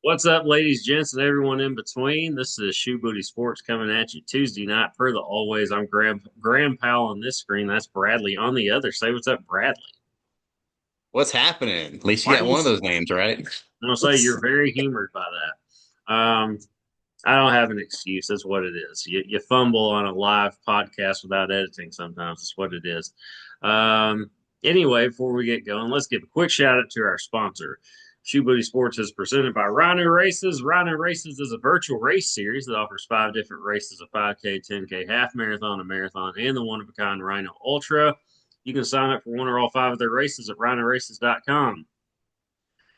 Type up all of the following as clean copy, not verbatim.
What's up, ladies, gents, and everyone in between? This is Shoebooty Sports coming at you Tuesday night. Per the always, I'm Graham Powell on this screen. That's Bradley on the other. Say what's up, Bradley. What's happening? At least you Why do got you? one of those names, right? I'm gonna say you're very humored by that. I don't have an excuse. That's what it is. You fumble on a live podcast without editing. Sometimes that's what it is. Um, anyway, before we get going, let's give a quick shout out to our sponsor. Shoebooty Sports is presented by Rhino Races. Rhino Races is a virtual race series that offers 5 different races: a 5K, 10K, half marathon, a marathon, and the one of a kind Rhino Ultra. You can sign up for one or all 5 of their races at rhinoraces.com.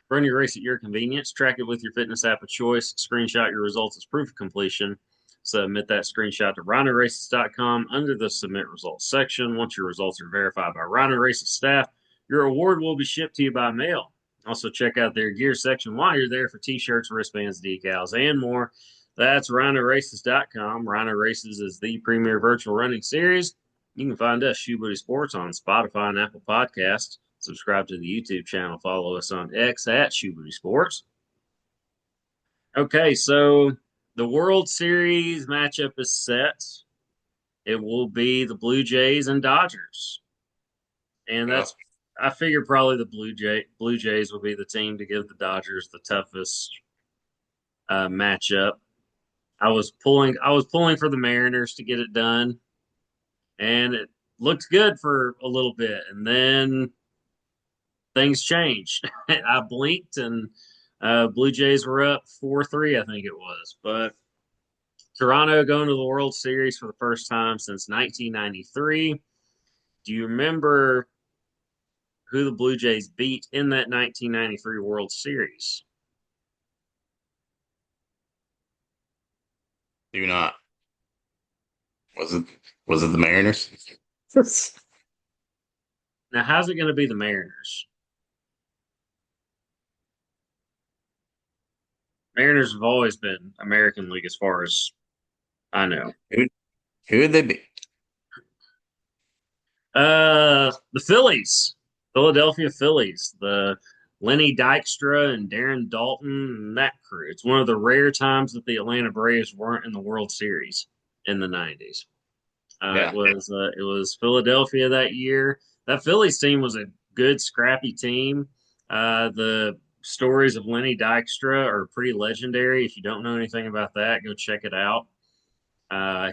Run your race at your convenience. Track it with your fitness app of choice. Screenshot your results as proof of completion. Submit that screenshot to rhinoraces.com under the submit results section. Once your results are verified by Rhino Races staff, your award will be shipped to you by mail. Also, check out their gear section while you're there for t-shirts, wristbands, decals, and more. That's rhinoraces.com. Rhino Races is the premier virtual running series. You can find us, Shoebooty Sports, on Spotify and Apple Podcasts. Subscribe to the YouTube channel. Follow us on X at Shoebooty Sports. Okay, so the World Series matchup is set. It will be the Blue Jays and Dodgers, and Yeah. that's I figure probably the Blue Jays will be the team to give the Dodgers the toughest matchup. I was pulling for the Mariners to get it done, and it looked good for a little bit, and then things changed. I blinked and Blue Jays were up 4-3, I think it was. But Toronto going to the World Series for the first time since 1993. Do you remember who the Blue Jays beat in that 1993 World Series? Do not. Was it was it the Mariners? Now, how's it going to be the Mariners? Mariners have always been American League as far as I know. Who who would they be? The Phillies, Philadelphia Phillies, the Lenny Dykstra and Darren Dalton and that crew. It's one of the rare times that the Atlanta Braves weren't in the World Series in the '90s. Yeah. It was Philadelphia that year. That Phillies team was a good, scrappy team. The stories of Lenny Dykstra are pretty legendary. If you don't know anything about that, go check it out.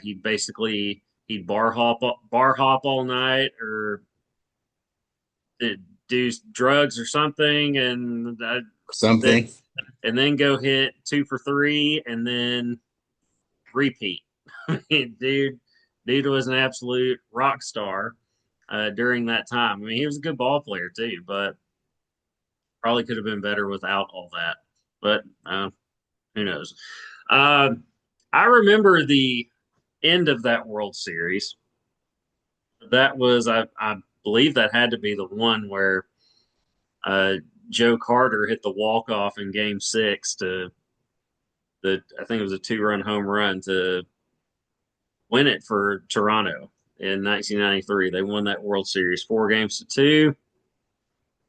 He basically he'd bar hop all night or do drugs or something, then Something. and then go hit 2 for 3 and then repeat. Dude was an absolute rock star during that time. I mean, he was a good ball player too, but probably could have been better without all that. But who knows? Uh, I remember the end of that World Series. That was, I believe, that had to be the one where uh, Joe Carter hit the walk off in Game 6 to I think it was a 2-run home run to win it for Toronto in 1993. They won that World Series 4 games to 2.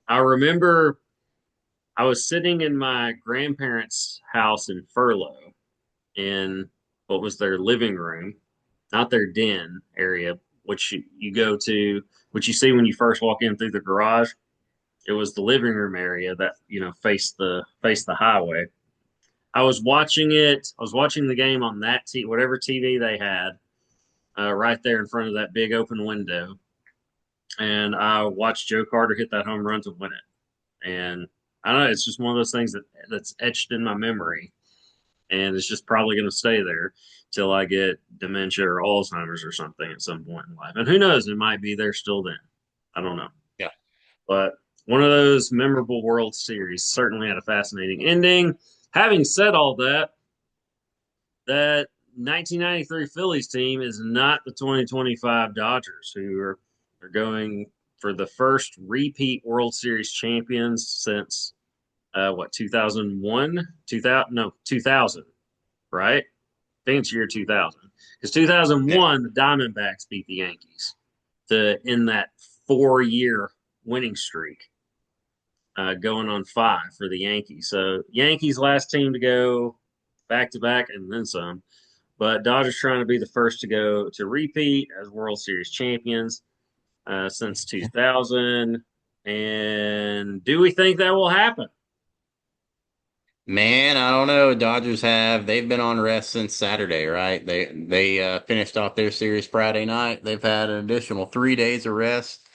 I remember I was sitting in my grandparents' house in Furlough in what was their living room, not their den area, which you go to, which you see when you first walk in through the garage. It was the living room area that faced the highway. I was watching it. I was watching the game on that whatever TV they had, right there in front of that big open window, and I watched Joe Carter hit that home run to win it. And I don't know. It's just one of those things that's etched in my memory, and it's just probably going to stay there till I get dementia or Alzheimer's or something at some point in life. And who knows? It might be there still then. I don't know. Yeah. But one of those memorable World Series certainly had a fascinating ending. Having said all that, that 1993 Phillies team is not the 2025 Dodgers, who are going for the first repeat World Series champions since 2001, 2000, no 2000, right? I think it's year 2000 because Yeah. 2001 the Diamondbacks beat the Yankees to end that 4-year winning streak. going on 5 for the Yankees. So Yankees last team to go back to back and then some. But Dodgers trying to be the first to go to repeat as World Series champions since 2000. And do we think that will happen? Man, I don't know. They've been on rest since Saturday, right? They finished off their series Friday night. They've had an additional 3 days of rest,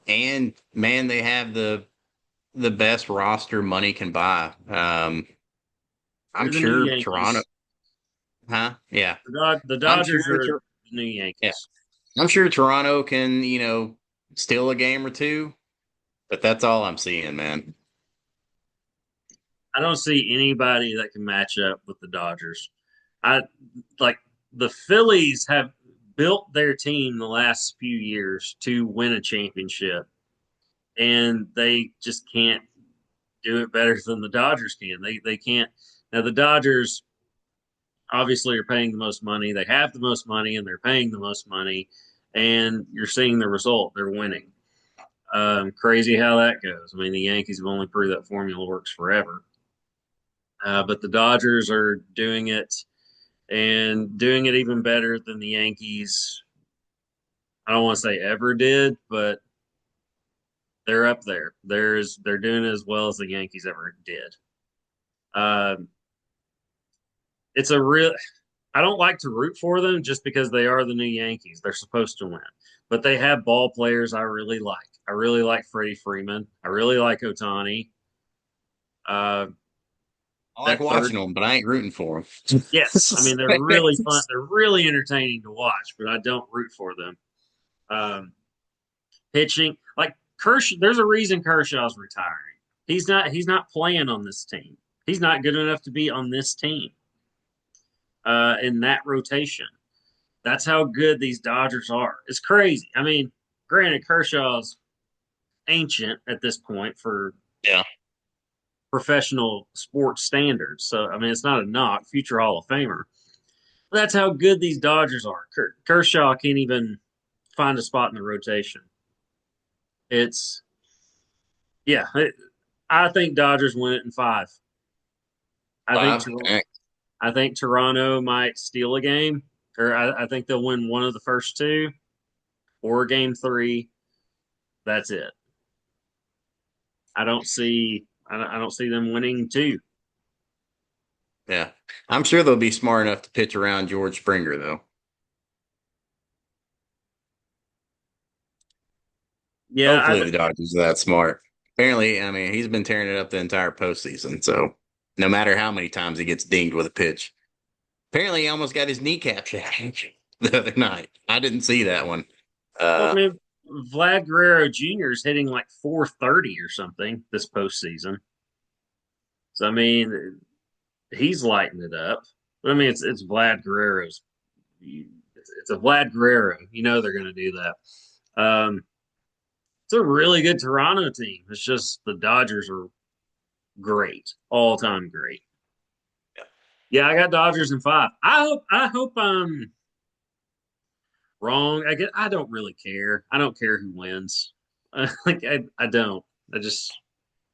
and man, they have the best roster money can buy. I'm They're the new sure Toronto, Yankees. huh? Yeah, The I'm sure. Dodgers are the new Yeah, Yankees. I'm sure Toronto can, steal a game or two, but that's all I'm seeing, man. I don't see anybody that can match up with the Dodgers. I like the Phillies have built their team the last few years to win a championship, and they just can't do it better than the Dodgers can. They can't. Now the Dodgers obviously are paying the most money. They have the most money, and they're paying the most money, and you're seeing the result. They're winning. Crazy how that goes. I mean, the Yankees have only proved that formula works forever. But the Dodgers are doing it and doing it even better than the Yankees. I don't want to say ever did, but they're up there. They're doing it as well as the Yankees ever did. Um, it's a real. I don't like to root for them just because they are the new Yankees. They're supposed to win, but they have ball players I really like. I really like Freddie Freeman. I really like Otani. Uh, I like that third, watching them, but I ain't rooting for them. yes, I mean they're really fun. They're really entertaining to watch, but I don't root for them. Um, Pitching like Kershaw, there's a reason Kershaw's retiring. He's not playing on this team. He's not good enough to be on this team in that rotation. That's how good these Dodgers are. It's crazy. I mean, granted, Kershaw's ancient at this point for Yeah. professional sports standards. So, I mean, it's not a knock, future Hall of Famer. But that's how good these Dodgers are. Kershaw can't even find a spot in the rotation. It's, yeah, I think Dodgers win it in 5. I think Five. Eh, I think Toronto might steal a game, or I think they'll win one of the first 2 or game 3. That's it. I don't see them winning 2. Yeah. I'm sure they'll be smart enough to pitch around George Springer, though. Yeah, Hopefully the Dodgers are that smart. Apparently, I mean, he's been tearing it up the entire postseason. So no matter how many times he gets dinged with a pitch, apparently he almost got his kneecap shattered the other night. I didn't see that one. well, I Uh, mean, Vlad Guerrero Jr. is hitting like 430 or something this postseason. So I mean, he's lighting it up. But I mean, it's Vlad Guerrero's. It's a Vlad Guerrero. You know they're going to do that. It's a really good Toronto team. It's just the Dodgers are great, all time great. Yeah, I got Dodgers in 5. I hope I'm wrong. I don't really care. I don't care who wins. I don't. I just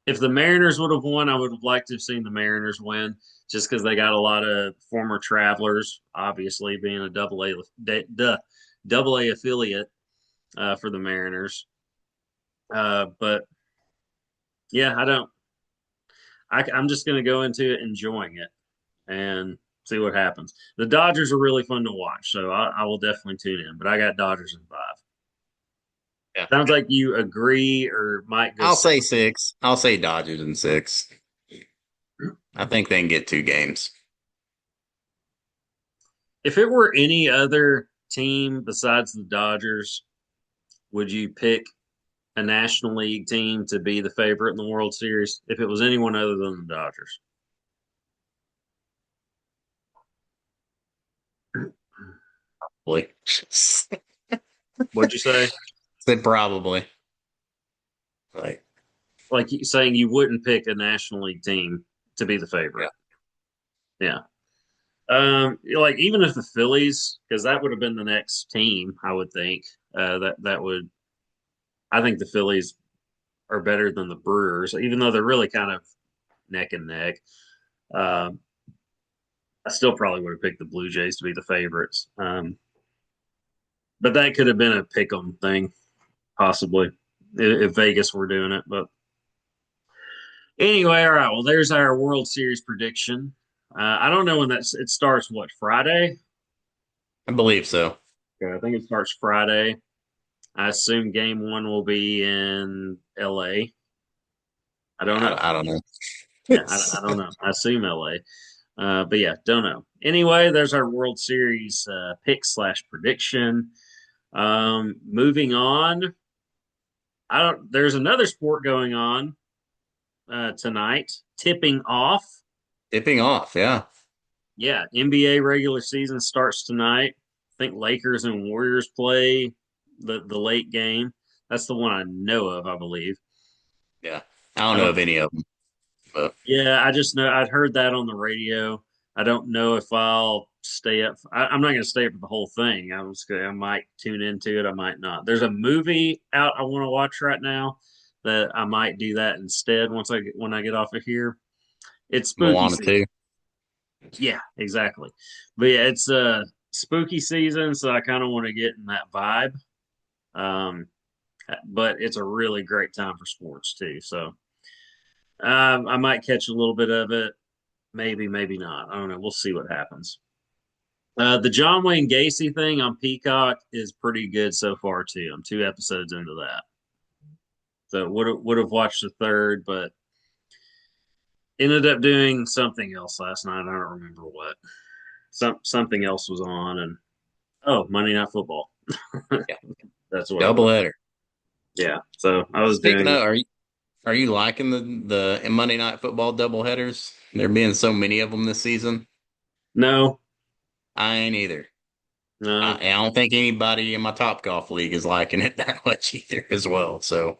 if the Mariners would have won, I would have liked to have seen the Mariners win, just because they got a lot of former Travelers, obviously being a double A affiliate for the Mariners. But yeah, I don't. I'm just going to go into it enjoying it and see what happens. The Dodgers are really fun to watch, so I will definitely tune in. But I got Dodgers in 5. yeah. Sounds like you agree or might go I'll say 6. 6. I'll say Dodgers in 6. I think they can get 2 games. If it were any other team besides the Dodgers, would you pick a National League team to be the favorite in the World Series? If it was anyone other than the Dodgers, Probably. what'd you say? Said probably. Like, Like saying you wouldn't pick a National League team to be the yeah. favorite? Yeah. Like even if the Phillies, because that would have been the next team, I would think that would. I think the Phillies are better than the Brewers, even though they're really kind of neck and neck. Um, I still probably would have picked the Blue Jays to be the favorites. But that could have been a pick 'em thing, possibly, if Vegas were doing it. But anyway, all right. Well, there's our World Series prediction. I don't know when it starts. What, Friday? I believe so. Okay, I think it starts Friday. I assume Game One will be in L.A. I don't know. I don't know. Yeah, I don't know. I assume L.A. But yeah, don't know. Anyway, there's our World Series pick slash prediction. Moving on, I don't. There's another sport going on tonight. Tipping off. Tipping off, yeah. Yeah, NBA regular season starts tonight. I think Lakers and Warriors play the late game. That's the one I know of, I believe. Yeah. I don't I know don't. of any of them, but Yeah, I just know I'd heard that on the radio. I don't know if I'll stay up. I'm not going to stay up for the whole thing. I might tune into it. I might not. There's a movie out I want to watch right now that I might do that instead when I get off of here. It's spooky Moana season. too. Yeah, exactly. But yeah, it's spooky season, so I kind of want to get in that vibe. Um, but it's a really great time for sports too. So I might catch a little bit of it. Maybe, maybe not. I don't know. We'll see what happens. The John Wayne Gacy thing on Peacock is pretty good so far too. I'm 2 episodes into that, so would have watched the third, but ended up doing something else last night. I don't remember what. Something else was on, and oh, Monday Night Football. Yeah. That's what it Double was. header. Yeah. So I was Speaking doing. of, are you liking the Monday Night Football double headers? There being so many of them this season. No, I ain't either. no, I don't think anybody in my top golf league is liking it that much either as well. So,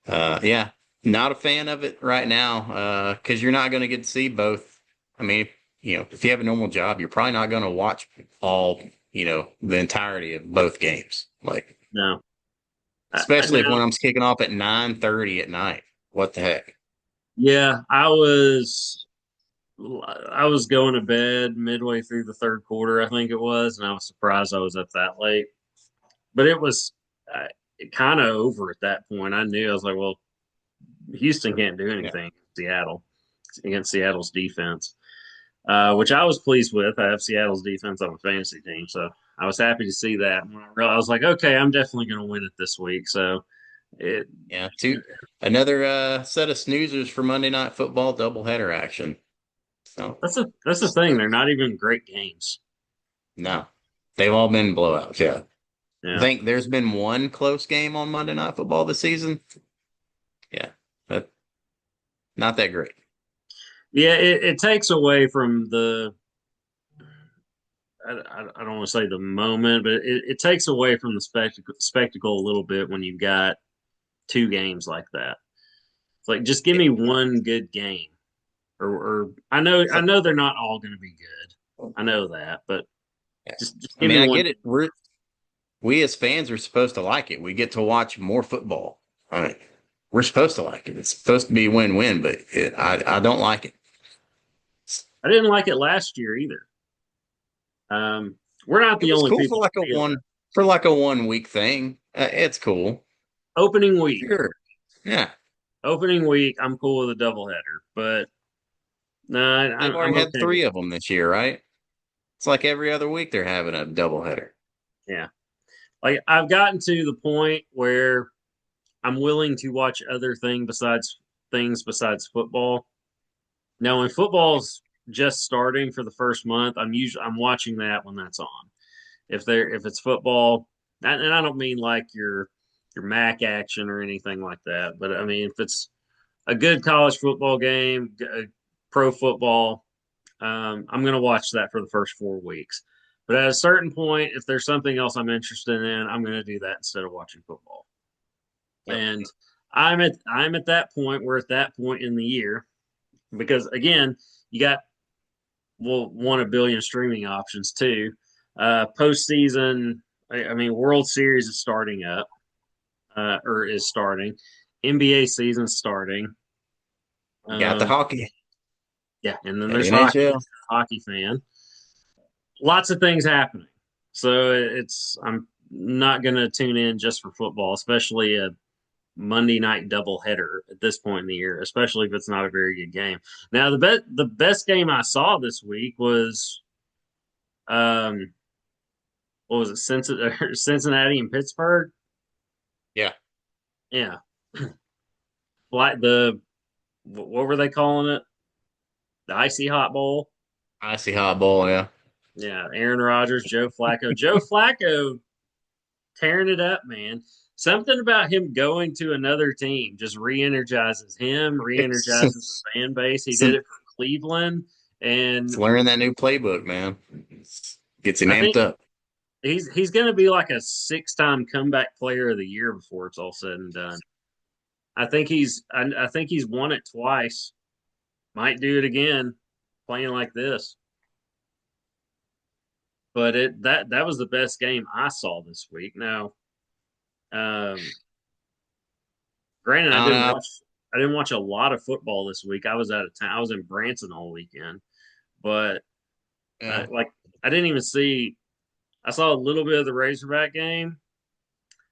yeah, not a fan of it right now because you're not going to get to see both. I mean, if you have a normal job, you're probably not going to watch all, the entirety of both games. Like, no. especially if Now, when I'm kicking off at 9:30 at night. What the heck? yeah, I was going to bed midway through the third quarter, I think it was, and I was surprised I was up that late. But it was kind of over at that point. I knew I was like, well, Houston can't do Yeah. anything against Seattle's defense, which I was pleased with. I have Seattle's defense on a fantasy team, so I was happy to see that. I was like, okay, I'm definitely going to win it this week. So it Yeah. Another set of snoozers for Monday Night Football doubleheader action. So, that's the thing. They're not even great games. no, they've all been blowouts. Yeah. I Yeah. think there's been one close game on Monday Night Football this season. Yeah, but not that great. Yeah, it takes away from I don't want to say the moment, but it takes away from the spectacle a little bit when you've got two games like that. It's like just give Yeah. me one good game, or I know they're not all going to be good. I know that, but Yeah. just I give mean, me I one. get it. We as fans are supposed to like it. We get to watch more football. All right. We're supposed to like it. It's supposed to be win-win, but I don't like it. I didn't like it last year either. We're not It the was only cool people that feel that. for like a 1 week thing. It's cool. Opening week, Sure. Yeah. opening week, I'm cool with a doubleheader, but no, They've I'm already had okay with three it. of them this year, right? It's like every other week they're having a doubleheader. Yeah, like I've gotten to the point where I'm willing to watch other things besides football. Now, when football's just starting for the first month, I'm watching that when that's on. If it's football, and I don't mean like your MAC action or anything like that, but I mean if it's a good college football game, pro football, I'm going to watch that for the first 4 weeks. But at a certain point, if there's something else I'm interested in, I'm going to do that instead of watching football. Yep. And I'm at that point. We're at that point in the year because again, you got well 1 billion streaming options too. Postseason, I mean, World Series is starting up or is starting, NBA season starting. Got the Um, hockey. yeah, and then there's hockey. NHL. Hockey fan. Lots of things happening. So it's I'm not going to tune in just for football, especially a Monday night doubleheader at this point in the year, especially if it's not a very good game. Now the best game I saw this week was um what was it Cincinnati and Pittsburgh? Yeah. Yeah, like what were they calling it? The icy hot bowl. Icy hot bowl, yeah. Yeah, Aaron Rodgers, Joe Flacco. Joe Flacco tearing it up, man. Something about him going to another team just re-energizes him, It's, re-energizes the fan base. He it's, did it for Cleveland, and it's learning that new playbook, man. Gets him I amped think up. he's going to be like a six-time comeback player of the year before it's all said and done. I think he's won it twice. Might do it again, playing like this. But that was the best game I saw this week. Now, um, granted, I don't know. I didn't watch a lot of football this week. I was out of town. I was in Branson all weekend, but Yeah. like I didn't even see. I saw a little bit of the Razorback game.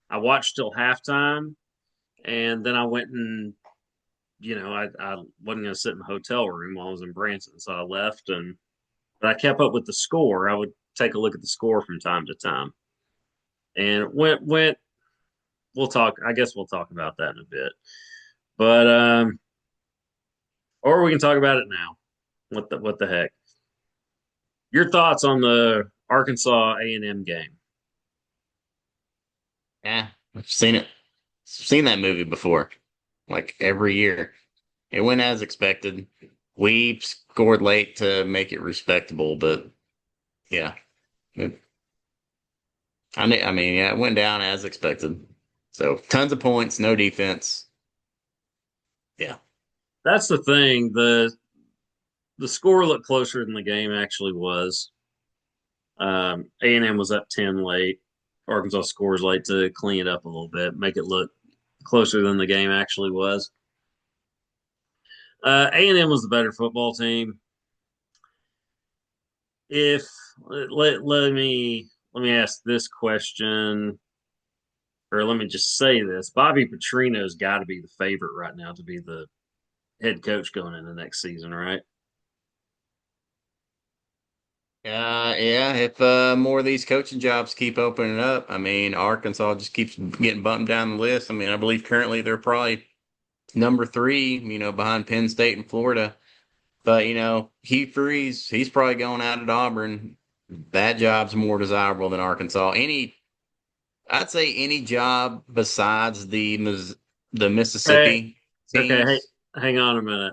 I watched till halftime, and then I went and I wasn't going to sit in the hotel room while I was in Branson, so I left. But I kept up with the score. I would take a look at the score from time to time, and went. We'll talk. I guess we'll talk about that in a bit, but or we can talk about it now. What the heck? Your thoughts on the Arkansas A&M game? Yeah. I've seen it. Seen that movie before. Like every year. It went as expected. We scored late to make it respectable, but yeah. It, I mean, yeah, it went down as expected. So tons of points, no defense. Yeah. That's the thing. The score looked closer than the game actually was. A&M was up 10 late. Arkansas scores late to clean it up a little bit, make it look closer than the game actually was. A&M was the better football team. If let me ask this question, or let me just say this: Bobby Petrino's got to be the favorite right now to be the head coach going into next season, right? Yeah, if more of these coaching jobs keep opening up, I mean, Arkansas just keeps getting bumped down the list. I mean, I believe currently they're probably number three, behind Penn State and Florida. But, Hugh Freeze, he's probably going out at Auburn. That job's more desirable than Arkansas. I'd say any job besides the Okay, Mississippi okay. Hey, teams. hang on a minute.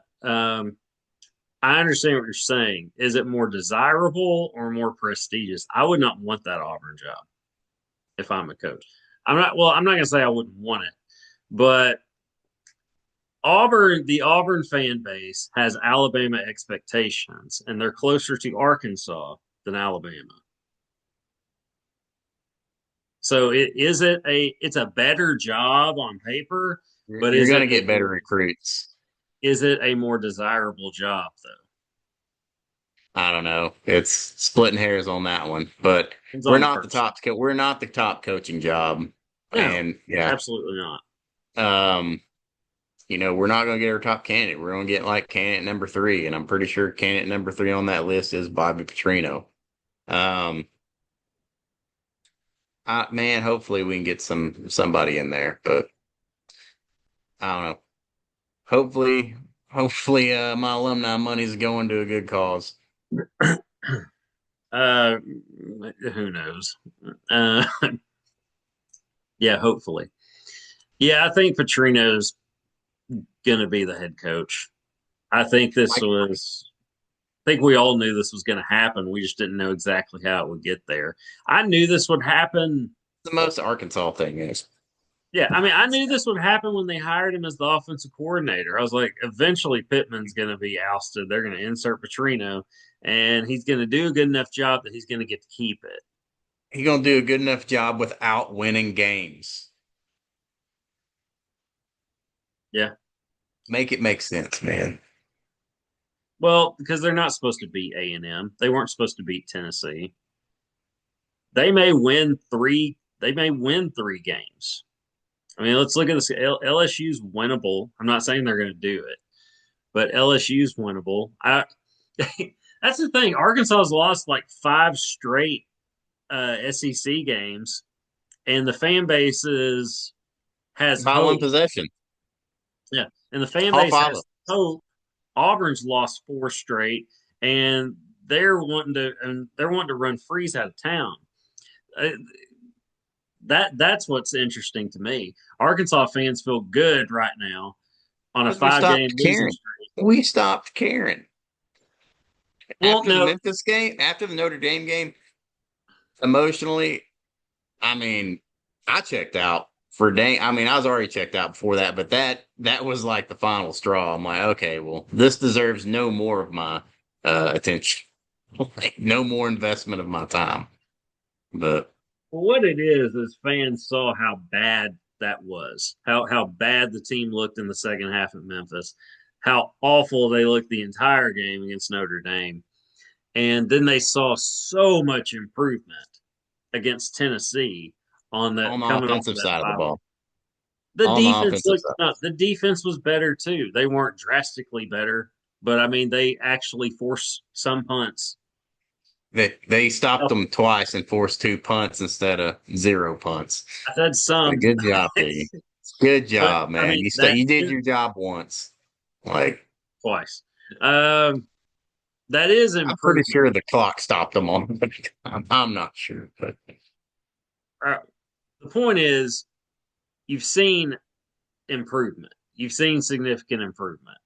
I understand what you're saying. Is it more desirable or more prestigious? I would not want that Auburn job if I'm a coach. I'm not going to say I wouldn't want it, but the Auburn fan base has Alabama expectations, and they're closer to Arkansas than Alabama. So it's a better job on paper, but You're going to get better recruits. is it a more desirable job though? I don't know. It's splitting hairs on that one, but Depends on the person. we're not the top coaching job, No, and yeah, absolutely not. um, we're not going to get our top candidate. We're going to get like candidate number three, and I'm pretty sure candidate number three on that list is Bobby Petrino. Um, man, hopefully we can get somebody in there, but I don't know. Hopefully, my alumni money's going to a good cause. Uh, who knows? Uh, yeah, hopefully. Yeah, I think Petrino's going to be the head coach. I think this Like was. I think we all knew this was going to happen. We just didn't know exactly how it would get there. I knew this would happen. the most Arkansas thing is. Yeah, I mean, I knew this would happen when they hired him as the offensive coordinator. I was like, eventually Pittman's going to be ousted. They're going to insert Petrino, and he's going to do a good enough job that he's going to get to keep it. He's gonna do a good enough job without winning games. Yeah. Make it make sense, man. Well, because they're not supposed to beat A&M. They weren't supposed to beat Tennessee. They may win three. They may win 3 games. I mean, let's look at this. LSU's winnable. I'm not saying they're going to do it, but LSU's winnable. That's the thing. Arkansas's lost like 5 straight SEC games, and the fan base has By one hope. possession. Yeah, and the fan All base five of has hope. Auburn's lost 4 straight, and they're wanting to run Freeze out of town. Uh, that's what's interesting to me. Arkansas fans feel good right now on a because we 5 game stopped losing caring. streak. We stopped caring. Well, no, After the Notre Dame game, emotionally, I mean, I checked out for dang. I mean, I was already checked out before that, but that was like the final straw. I'm like, okay, well, this deserves no more of my attention, like, no more investment of my time. But what it is fans saw how bad that was, how bad the team looked in the second half at Memphis, how awful they looked the entire game against Notre Dame, and then they saw so much improvement against Tennessee on the on the coming off of offensive that side of the 5 ball, The on the defense offensive looked side, no, the defense was better too. They weren't drastically better, but I mean they actually forced some punts. they stopped Oh, them twice and forced 2 punts instead of 0 punts. I said So some, good job, Biggie. Good but job, I man. mean that You did is your job once. Like twice. Um, that is I'm pretty improvement. sure the clock stopped them on. I'm not sure, but Uh, the point is, you've seen improvement. You've seen significant improvement.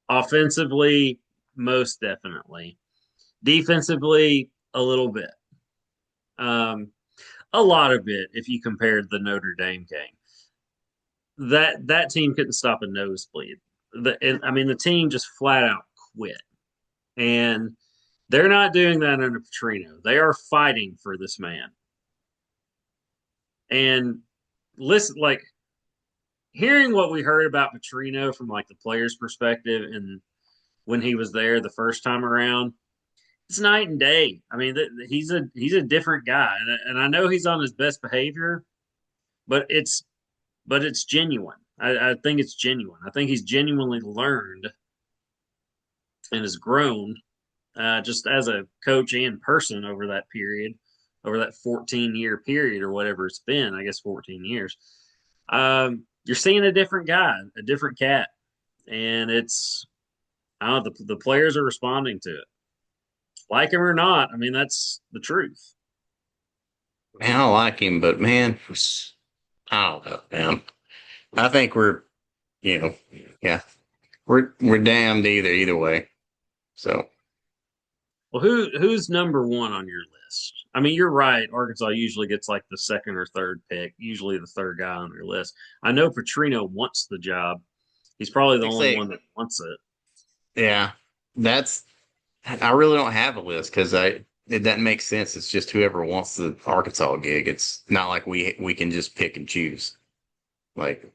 Offensively, most definitely. Defensively, a little bit. Um, a lot of it if you compared the Notre Dame game. That team couldn't stop a nosebleed. I mean, the team just flat out quit, and they're not doing that under Petrino. They are fighting for this man. And listen, like hearing what we heard about Petrino from like the player's perspective, and when he was there the first time around, it's night and day. I mean, he's a different guy, and I know he's on his best behavior, but it's genuine. I think it's genuine. I think he's genuinely learned and has grown just as a coach and person over that period, over that 14-year period or whatever it's been. I guess 14 years. You're seeing a different guy, a different cat, and it's I don't know, the players are responding to it, like him or not. I mean, that's the truth. man, I like him. But man, I don't know, man. I think you know, yeah, we're damned either way. So Well, who's number one on your list? I mean, you're right. Arkansas usually gets like the second or third pick, usually the third guy on your list. I know Petrino wants the job. He's probably the like I only say, one that wants it. yeah, that's I really don't have a list because it doesn't make sense. It's just whoever wants the Arkansas gig. It's not like we can just pick and choose. Like,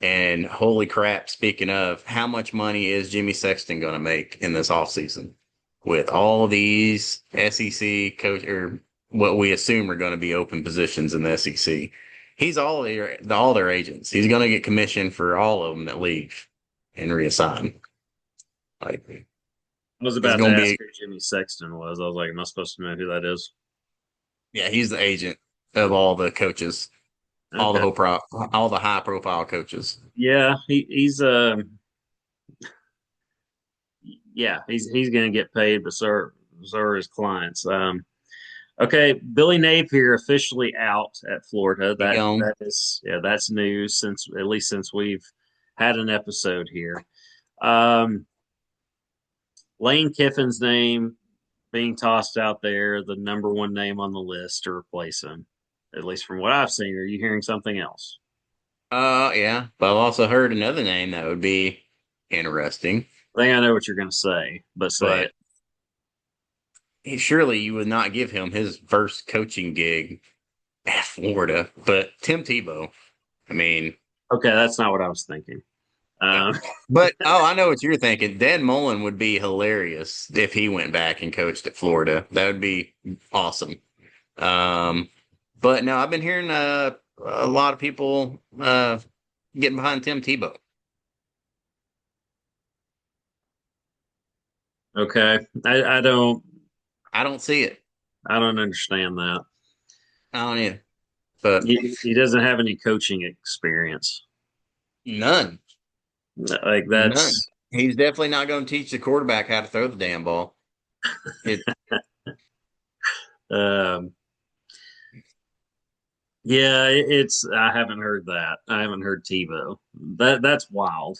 and holy crap, speaking of, how much money is Jimmy Sexton going to make in this offseason with all of these SEC coach or what we assume are going to be open positions in the SEC? He's all their agents. He's going to get commission for all of them that leave and reassign. Like, I was it's about to going to ask be who Jimmy Sexton was. I was like, am I supposed to know who that is? yeah, he's the agent of all the coaches, Okay. all the high profile coaches. Yeah, he's yeah, he's going to get paid, but so are his clients. Okay, Billy Napier officially out at Florida. He gone. That is yeah, that's news since at least since we've had an episode here. Um, Lane Kiffin's name being tossed out there, the number one name on the list to replace him. At least from what I've seen. Are you hearing something else? Yeah, but I've also heard another name that would be interesting. I think I know what you're going to say, but say But it. surely you would not give him his first coaching gig at Florida. But Tim Tebow, I mean, Okay, that's not what I was thinking. No. Um, But I know what you're thinking. Dan Mullen would be hilarious if he went back and coached at Florida. That would be awesome. Um, but no, I've been hearing a lot of people getting behind Tim Tebow. okay, I don't see it. I don't understand that. I don't either. But He doesn't have any coaching experience. none, Like none. that's He's definitely not going to teach the quarterback how to throw the damn ball. It, um, yeah, it's. I haven't heard that. I haven't heard TiVo. That's wild.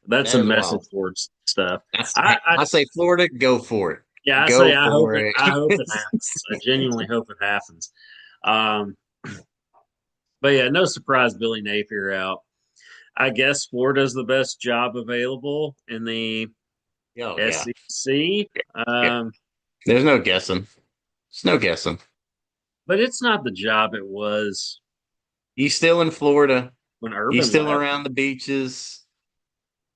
That's that some is message wild. board stuff. Hey, I I say Florida, go for it. Yeah, I say Go for it. I hope it happens. I genuinely hope it happens. Um, but yeah, no surprise, Billy Napier out. I guess Florida's the best job available in the Oh yeah. SEC. Yeah. There's no guessing. There's no guessing. But it's not the job it was He's still in Florida. when He's Urban still left. around the beaches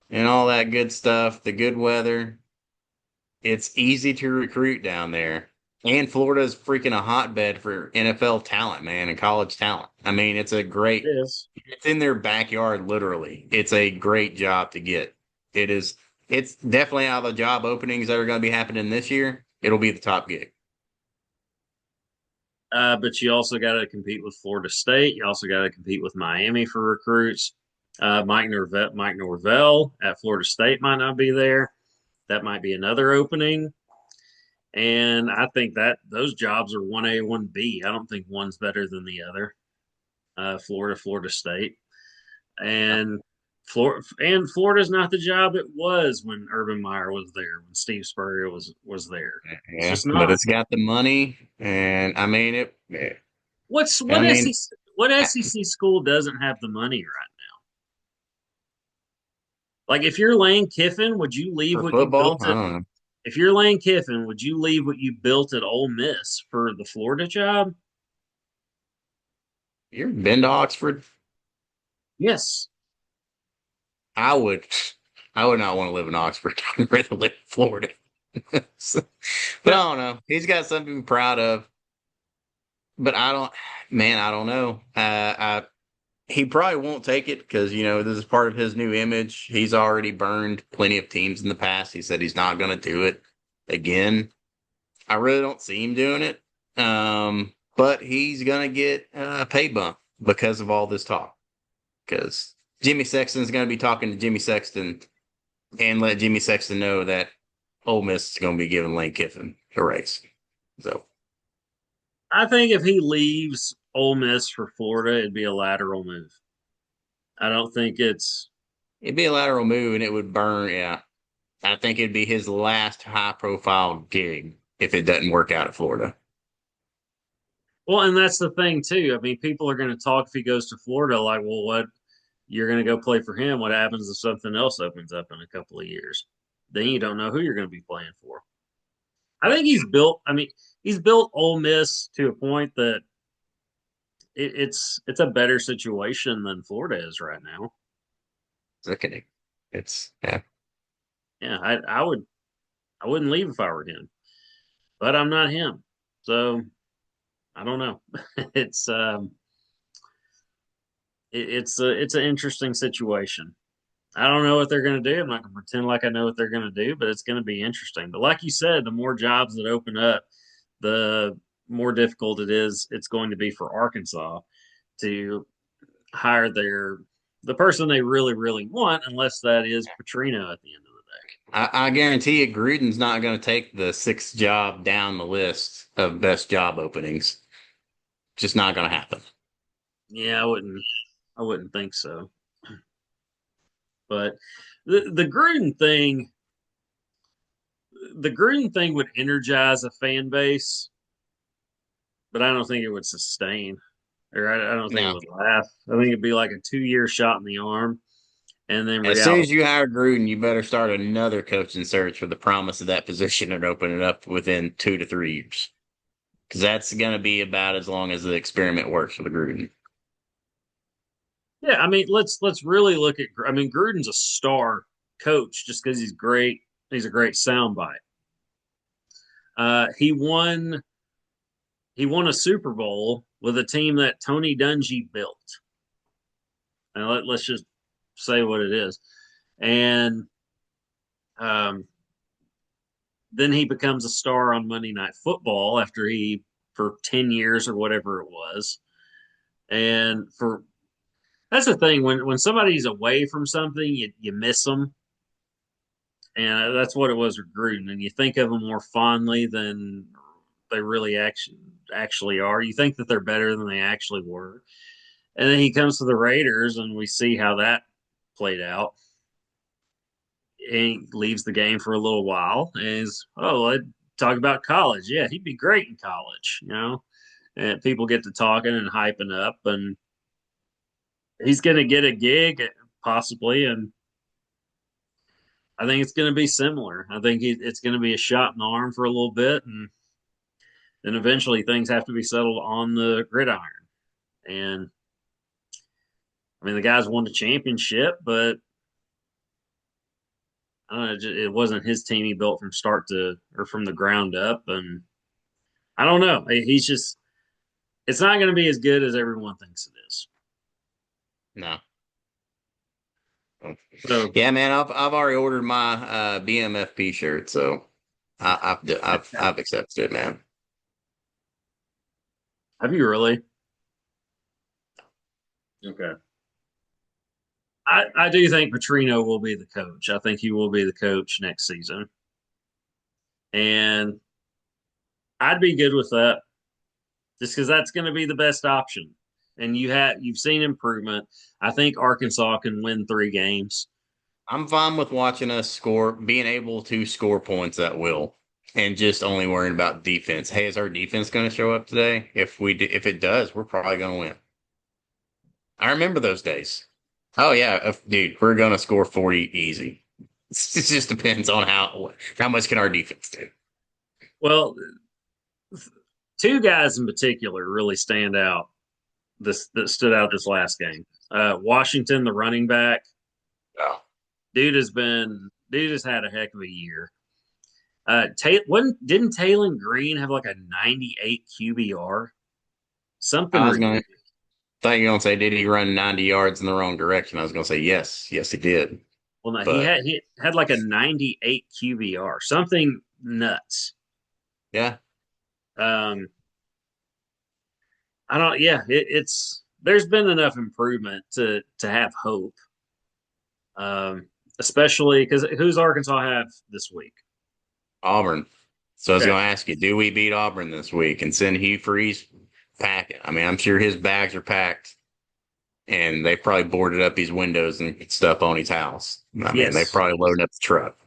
and all that good stuff, the good weather. It's easy to recruit down there. And Florida's freaking a hotbed for NFL talent, man, and college talent. I mean, It is. it's in their backyard, literally. It's a great job to get. It is, it's definitely out of the job openings that are going to be happening this year. It'll be the top gig. But you also got to compete with Florida State. You also got to compete with Miami for recruits. Mike Norvell at Florida State might not be there. That might be another opening. And I think that those jobs are 1A, 1B. I don't think one's better than the other. Florida State. And Florida's not the job it was when Urban Meyer was there, when Steve Spurrier was there. It's Yeah, just but not. it's got the money, and I mean it. What's I mean, what SEC school doesn't have the money right now? Like if you're Lane Kiffin, would you leave for what you football, built I at don't know. if you're Lane Kiffin, would you leave what you built at Ole Miss for the Florida job? You're been to Oxford. Yes. I would, I would not want to live in Oxford. I'd rather live in Florida. So, but I But don't know. He's got something to be proud of. But I don't, man, I don't know. He probably won't take it because this is part of his new image. He's already burned plenty of teams in the past. He said he's not going to do it again. I really don't see him doing it. But he's going to get a pay bump because of all this talk. Because Jimmy Sexton's going to be talking to Jimmy Sexton and let Jimmy Sexton know that Ole Miss is going to be giving Lane Kiffin a raise. So I think if he leaves Ole Miss for Florida, it'd be a lateral move. I don't think it's it'd be a lateral move and it would burn. Yeah. I think it'd be his last high profile gig if it doesn't work out at Florida. well, and that's the thing too. I mean, people are going to talk if he goes to Florida, like, well, what you're going to go play for him? What happens if something else opens up in a couple of years? Then you don't know who you're going to be playing for. I think he's built. I mean, he's built Ole Miss to a point that it's a better situation than Florida is right now. Okay. Yeah. Yeah, I wouldn't leave if I were him, but I'm not him, so I don't know. it's it's an interesting situation. I don't know what they're going to do. I'm not going to pretend like I know what they're going to do, but it's going to be interesting. But like you said, the more jobs that open up, the more difficult it's going to be for Arkansas to hire the person they really want, unless that is Petrino at the end of the I guarantee you Gruden's not going to take the sixth job down the list of best job openings. Just not going to happen. day. Yeah, I wouldn't think so. But the Gruden thing would energize a fan base, but I don't think it would sustain. Or I don't think it Now, would last. I think it'd be like a 2 year shot in the arm, and then as soon reality. as you hire Gruden, you better start another coaching search for the promise of that position and open it up within 2 to 3 years. Because that's going to be about as long as the experiment works for the Gruden. Yeah, I mean, let's really look at. I mean, Gruden's a star coach just because he's great. He's a great soundbite. He won. He won a Super Bowl with a team that Tony Dungy built. And let's just say what it is. And um, then he becomes a star on Monday Night Football after he for 10 years or whatever it was. And for that's the thing when somebody's away from something, you miss them, and that's what it was with Gruden. And you think of them more fondly than they really actually are. You think that they're better than they actually were, and then he comes to the Raiders, and we see how that played out. And he leaves the game for a little while, and he's I talk about college. Yeah, he'd be great in college, you know. And people get to talking and hyping up, and he's going to get a gig possibly, and I think it's going to be similar. I think it's going to be a shot in the arm for a little bit, and then eventually things have to be settled on the gridiron. And I mean, the guys won the championship, but I don't know, it wasn't his team he built from start to or from the ground up. And I don't know. He's just, it's not going to be as good as everyone thinks it is. No. So, Yeah, man, I've already ordered my BMFP shirt, so I've accepted it, man. have you really? Okay. I do think Petrino will be the coach. I think he will be the coach next season. And I'd be good with that just because that's going to be the best option. And you've seen improvement. I think Arkansas can win 3 games. I'm fine with watching us score, being able to score points at will, and just only worrying about defense. Hey, is our defense going to show up today? If it does, we're probably going to win. I remember those days. Oh yeah, dude, we're going to score 40 easy. It just depends on how much can our defense do. Well, 2 guys in particular really stand out. This that stood out this last game. Washington, the running back, Oh, dude has had a heck of a year. Didn't Taylon Green have like a 98 QBR? Something I was going to ridiculous. thought you were going to say, did he run 90 yards in the wrong direction? I was going to say yes, yes he did. Well, no, But he had like a 98 QBR, something nuts. yeah, Um, I don't. Yeah, it's there's been enough improvement to have hope. Especially because who's Arkansas have this week? Auburn. So I was Okay. going to ask you, do we beat Auburn this week and send Hugh Freeze packing? I mean, I'm sure his bags are packed and they probably boarded up his windows and stuff on his house. I mean, they Yes. probably loaded up the truck.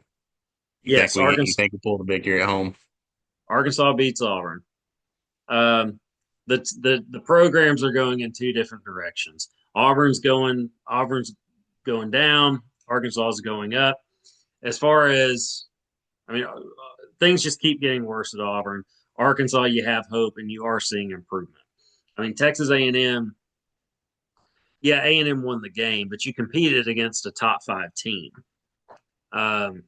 Yes. You think we pull the victory at home? Arkansas beats Auburn. Um, the programs are going in 2 different directions. Auburn's going down. Arkansas is going up. As far as I mean, things just keep getting worse at Auburn. Arkansas, you have hope, and you are seeing improvement. I mean, Texas A&M, yeah, A&M won the game, but you competed against a top 5 team. Um,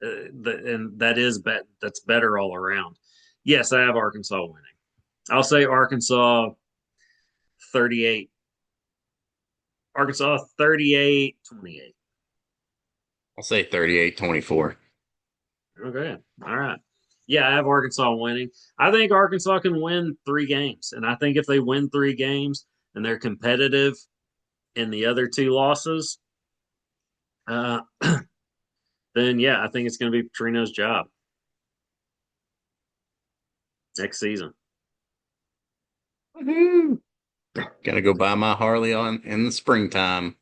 and that's better all around. Yes, I have Arkansas winning. I'll say Arkansas 38. Arkansas 38-28. I'll say 38-24. Okay. All right. Yeah, I have Arkansas winning. I think Arkansas can win 3 games. And I think if they win 3 games and they're competitive in the other 2 losses, uh, then yeah, I think it's going to be Petrino's job next season. Woohoo! Gotta go buy my Harley on in the springtime.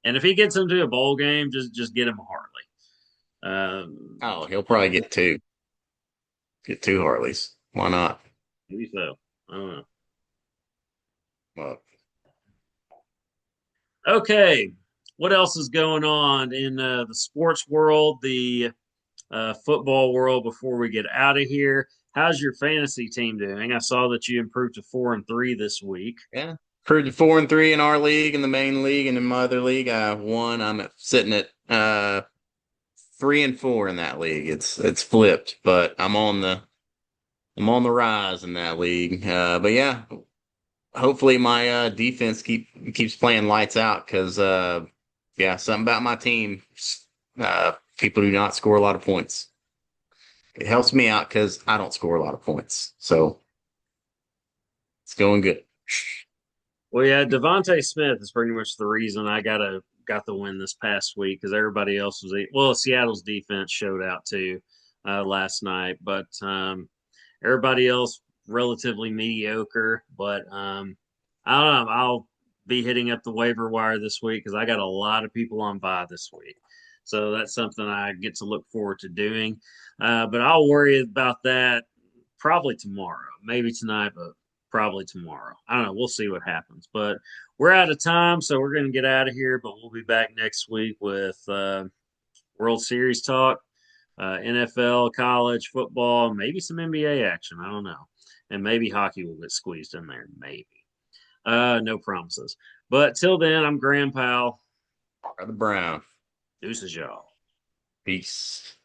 And if he gets into a bowl game, just get him a Harley. Oh, he'll probably get two. Get two Harleys. Why not? Maybe so. I don't know. Well, Okay. What else is going on in the sports world, the football world before we get out of here? How's your fantasy team doing? I saw that you improved to 4-3 this week. yeah. For 4-3 in our league, in the main league, and in my other league, I won. Sitting at 3-4 in that league. It's flipped, but I'm on the rise in that league. But yeah, hopefully my defense keeps playing lights out because yeah, something about my team. People do not score a lot of points. It helps me out because I don't score a lot of points, so it's going good. Well, yeah, Devontae Smith is pretty much the reason I got the win this past week because everybody else was well. Seattle's defense showed out too last night, but everybody else relatively mediocre. But I don't know. I'll be hitting up the waiver wire this week because I got a lot of people on bye this week, so that's something I get to look forward to doing. But I'll worry about that probably tomorrow, maybe tonight, but probably tomorrow. I don't know. We'll see what happens. But we're out of time, so we're going to get out of here. But we'll be back next week with World Series talk, NFL, college football, maybe some NBA action. I don't know. And maybe hockey will get squeezed in there. Maybe. No promises. But till then, I'm Graham Powell. Brother Brown. Deuces, y'all. Peace.